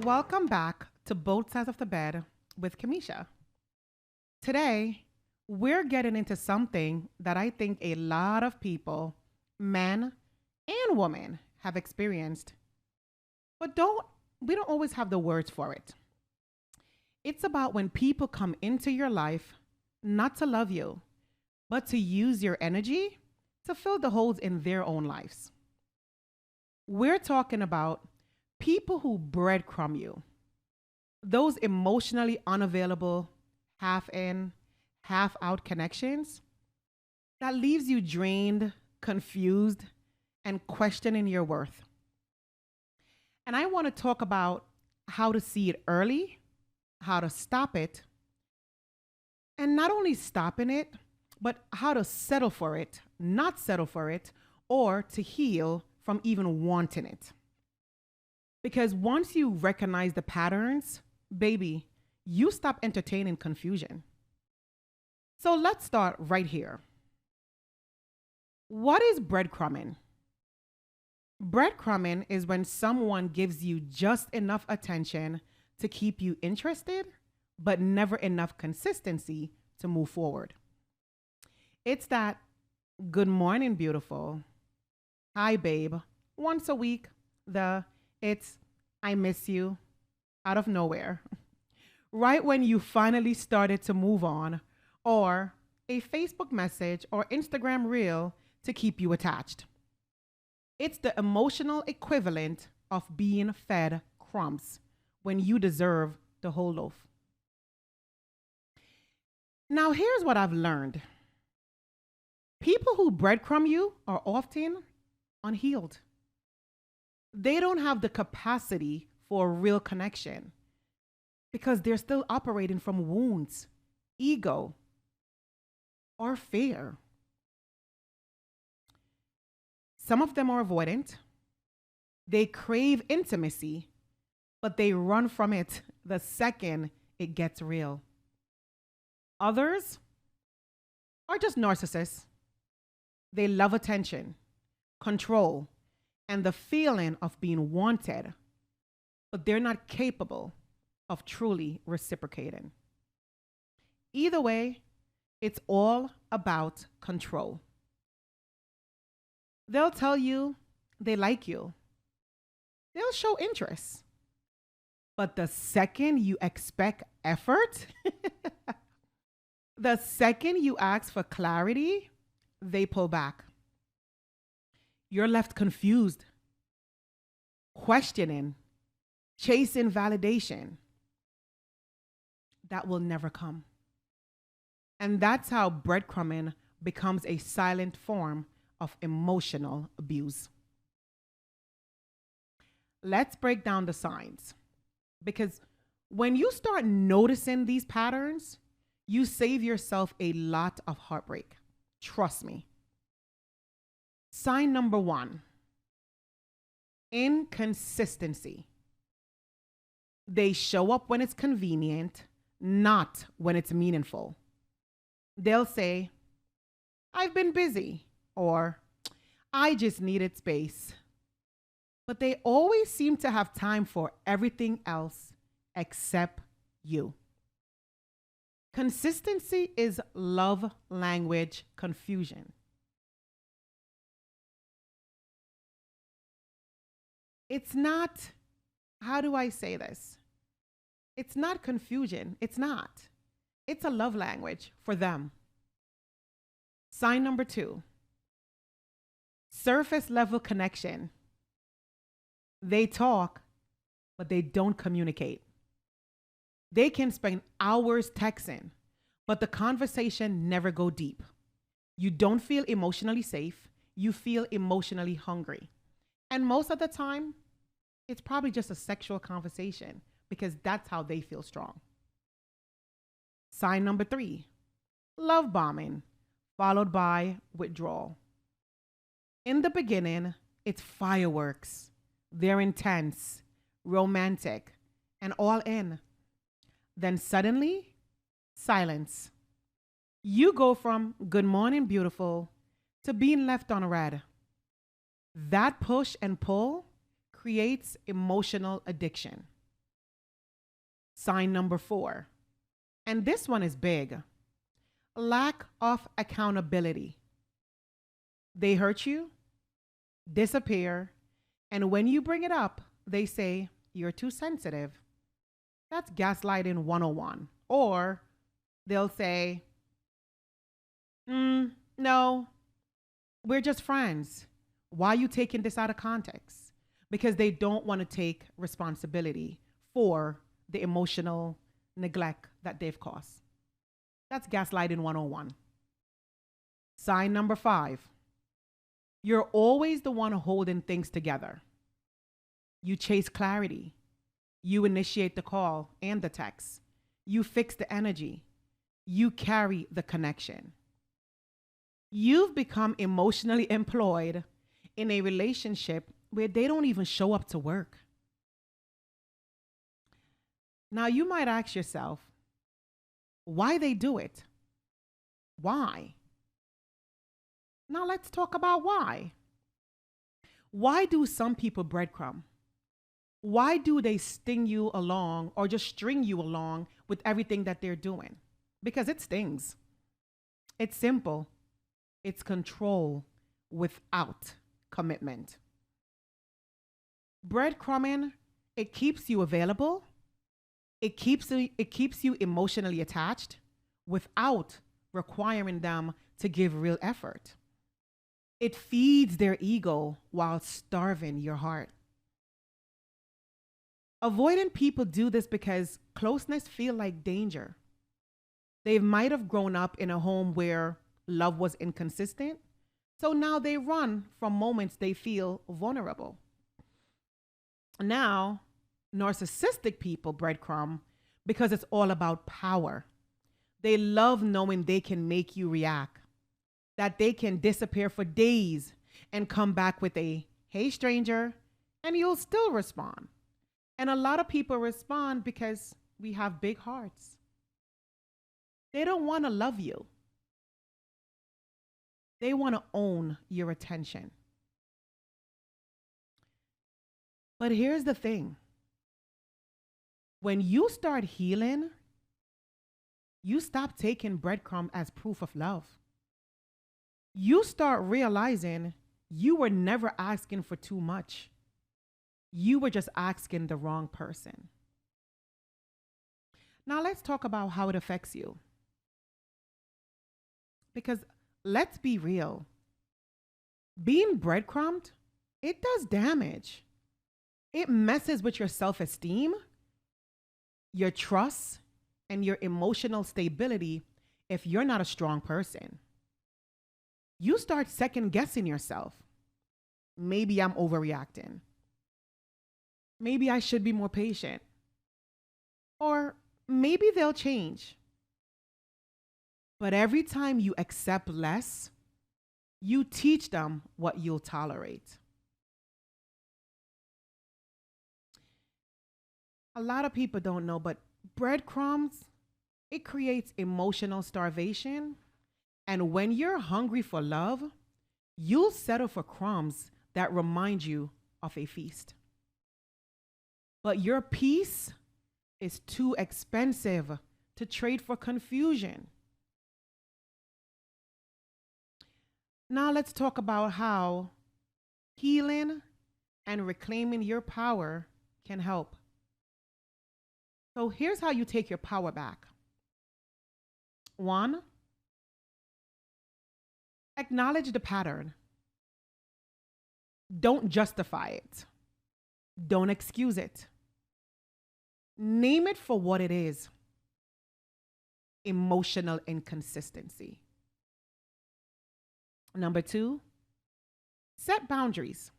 Welcome back to Both Sides of the Bed with Kemesha. Today, we're getting into something that I think a lot of people, men and women, have experienced, but we don't always have the words for it. It's about when people come into your life not to love you, but to use your energy to fill the holes in their own lives. We're talking about people who breadcrumb you, those emotionally unavailable, half in, half out connections that leaves you drained, confused, and questioning your worth. And I want to talk about how to see it early, how to stop it, and not only stopping it, but how to settle for it, not settle for it, or to heal from even wanting it. Because once you recognize the patterns, baby, you stop entertaining confusion. So let's start right here. What is breadcrumbing? Breadcrumbing is when someone gives you just enough attention to keep you interested, but never enough consistency to move forward. It's that good morning, beautiful. Hi, babe. Once a week, it's I miss you out of nowhere. Right when you finally started to move on, or a Facebook message or Instagram reel to keep you attached. It's the emotional equivalent of being fed crumbs when you deserve the whole loaf. Now, here's what I've learned. People who breadcrumb you are often unhealed. They don't have the capacity for a real connection because they're still operating from wounds, ego, or fear. Some of them are avoidant. They crave intimacy, but they run from it the second it gets real. Others are just narcissists. They love attention, control, and the feeling of being wanted, but they're not capable of truly reciprocating. Either way, it's all about control. They'll tell you they like you. They'll show interest. But the second you expect effort, the second you ask for clarity, they pull back. You're left confused, questioning, chasing validation. That will never come. And that's how breadcrumbing becomes a silent form of emotional abuse. Let's break down the signs. Because when you start noticing these patterns, you save yourself a lot of heartbreak. Trust me. Sign number 1, inconsistency. They show up when it's convenient, not when it's meaningful. They'll say, I've been busy, or I just needed space. But they always seem to have time for everything else except you. Consistency is love language confusion. It's not, how do I say this? It's not confusion. It's not. It's a love language for them. Sign number 2, surface level connection. They talk, but they don't communicate. They can spend hours texting, but the conversation never go deep. You don't feel emotionally safe. You feel emotionally hungry. And most of the time, it's probably just a sexual conversation because that's how they feel strong. Sign number 3, love bombing, followed by withdrawal. In the beginning, it's fireworks. They're intense, romantic, and all in. Then suddenly, silence. You go from good morning, beautiful, to being left on red. That push and pull creates emotional addiction. Sign number 4. And this one is big. Lack of accountability. They hurt you, disappear, and when you bring it up, they say you're too sensitive. That's gaslighting 101. Or they'll say, no, we're just friends. Why are you taking this out of context? Because they don't want to take responsibility for the emotional neglect that they've caused. That's gaslighting 101. Sign number 5. You're always the one holding things together. You chase clarity. You initiate the call and the text. You fix the energy. You carry the connection. You've become emotionally employed in a relationship where they don't even show up to work. Now, you might ask yourself, why they do it? Why? Now, let's talk about why. Why do some people breadcrumb? Why do they sting you along or just string you along with everything that they're doing? Because it stings. It's simple. It's control without commitment. Breadcrumbing, it keeps you available. It keeps you emotionally attached without requiring them to give real effort. It feeds their ego while starving your heart. Avoidant people do this because closeness feels like danger. They might have grown up in a home where love was inconsistent, so now they run from moments they feel vulnerable. Now, narcissistic people breadcrumb because it's all about power. They love knowing they can make you react, that they can disappear for days and come back with a, hey, stranger, and you'll still respond. And a lot of people respond because we have big hearts. They don't want to love you. They want to own your attention. But here's the thing. When you start healing, you stop taking breadcrumb as proof of love. You start realizing you were never asking for too much. You were just asking the wrong person. Now let's talk about how it affects you. Because let's be real. Being breadcrumbed, it does damage. It messes with your self-esteem, your trust, and your emotional stability if you're not a strong person. You start second guessing yourself. Maybe I'm overreacting. Maybe I should be more patient. Or maybe they'll change. But every time you accept less, you teach them what you'll tolerate. A lot of people don't know, but breadcrumbs, it creates emotional starvation. And when you're hungry for love, you'll settle for crumbs that remind you of a feast. But your peace is too expensive to trade for confusion. Now let's talk about how healing and reclaiming your power can help. So here's how you take your power back. 1, acknowledge the pattern. Don't justify it. Don't excuse it. Name it for what it is. Emotional inconsistency. Number 2, set boundaries.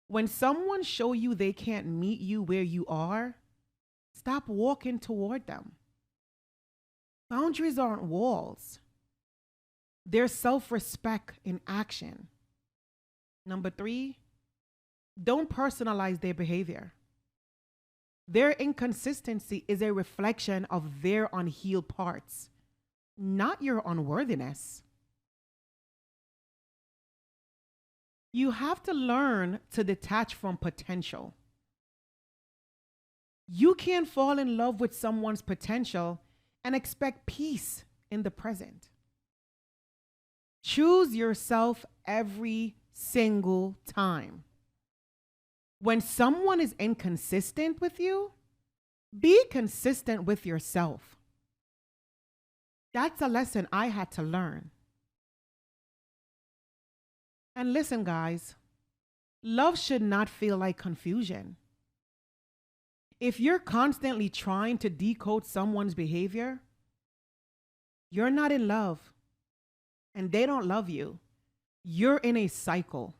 When someone shows you they can't meet you where you are, stop walking toward them. Boundaries aren't walls. They're self-respect in action. Number 3, don't personalize their behavior. Their inconsistency is a reflection of their unhealed parts, not your unworthiness. You have to learn to detach from potential. You can't fall in love with someone's potential and expect peace in the present. Choose yourself every single time. When someone is inconsistent with you, be consistent with yourself. That's a lesson I had to learn. And listen, guys, love should not feel like confusion. If you're constantly trying to decode someone's behavior, you're not in love and they don't love you. You're in a cycle.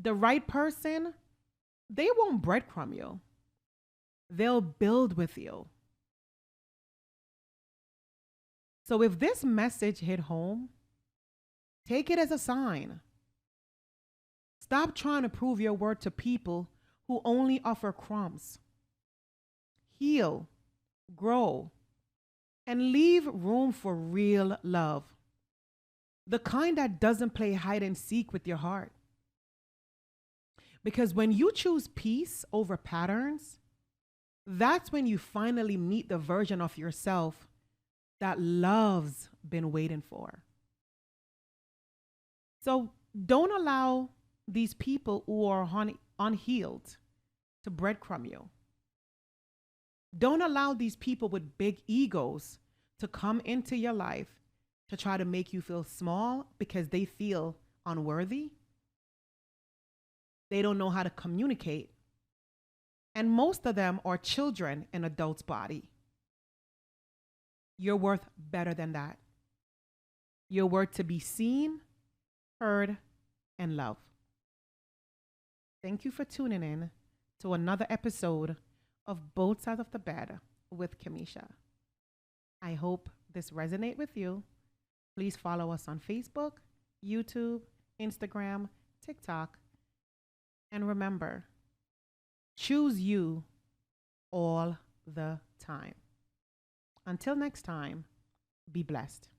The right person, they won't breadcrumb you. They'll build with you. So if this message hit home, take it as a sign. Stop trying to prove your worth to people who only offer crumbs. Heal, grow, and leave room for real love. The kind that doesn't play hide and seek with your heart. Because when you choose peace over patterns, that's when you finally meet the version of yourself that love's been waiting for. So don't allow these people who are unhealed to breadcrumb you. Don't allow these people with big egos to come into your life to try to make you feel small because they feel unworthy. They don't know how to communicate. And most of them are children in adults' body. You're worth better than that. You're worth to be seen, heard, and loved. Thank you for tuning in to another episode of Both Sides of the Bed with Kemesha. I hope this resonates with you. Please follow us on Facebook, YouTube, Instagram, TikTok. And remember, choose you all the time. Until next time, be blessed.